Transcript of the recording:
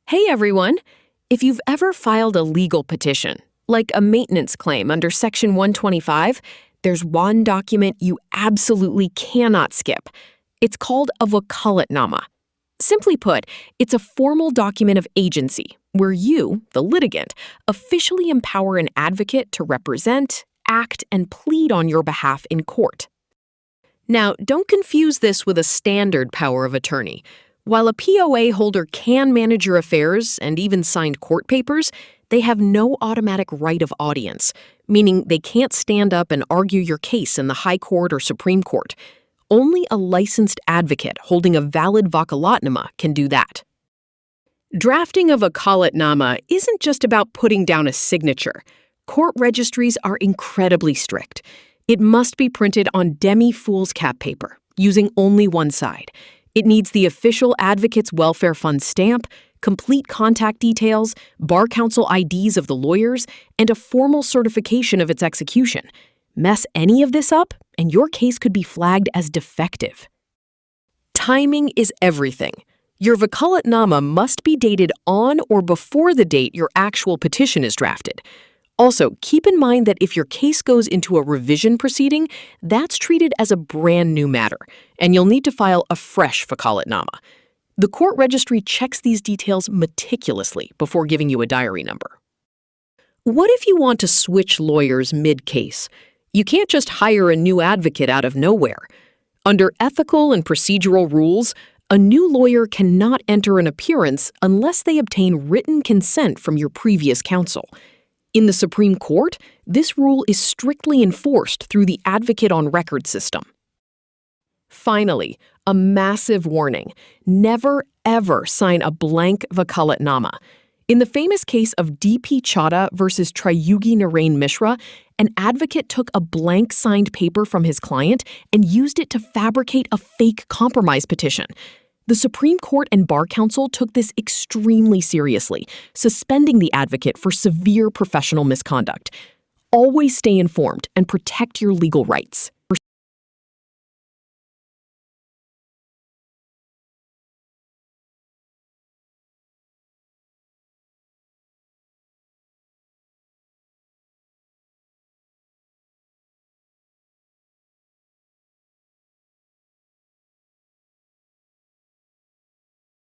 Hey everyone! If you've ever filed a legal petition, like a maintenance claim under Section 125, there's one document you absolutely cannot skip. It's called a Vakalatnama. Simply put, it's a formal document of agency where you, the litigant, officially empower an advocate to represent, act, and plead on your behalf in court. Now, don't confuse this with a standard power of attorney. While a POA holder can manage your affairs and even sign court papers, they have no automatic right of audience, meaning they can't stand up and argue your case in the High Court or Supreme Court. Only a licensed advocate holding a valid Vakalatnama can do that. Drafting a Vakalatnama isn't just about putting down a signature. Court registries are incredibly strict. It must be printed on demy-foolscap paper, using only one side. It needs the official Advocates Welfare Fund stamp, complete contact details, Bar Council IDs of the lawyers, and a formal certification of its execution. Mess any of this up, and your case could be flagged as defective. Timing is everything. Your Vakalatnama must be dated on or before the date your actual petition is drafted. Also, keep in mind that if your case goes into a revision proceeding, that's treated as a brand new matter, and you'll need to file a fresh Vakalatnama. The court registry checks these details meticulously before giving you a diary number. What if you want to switch lawyers mid-case? You can't just hire a new advocate out of nowhere. Under ethical and procedural rules, a new lawyer cannot enter an appearance unless they obtain written consent from your previous counsel. In the Supreme Court, this rule is strictly enforced through the Advocate on Record system. Finally, a massive warning: never, ever sign a blank Vakalatnama. In the famous case of D.P. Chadha versus Triyugi Narain Mishra, an advocate took a blank signed paper from his client and used it to fabricate a fake compromise petition. The Supreme Court and Bar Council took this extremely seriously, suspending the advocate for severe professional misconduct. Always stay informed and protect your legal rights.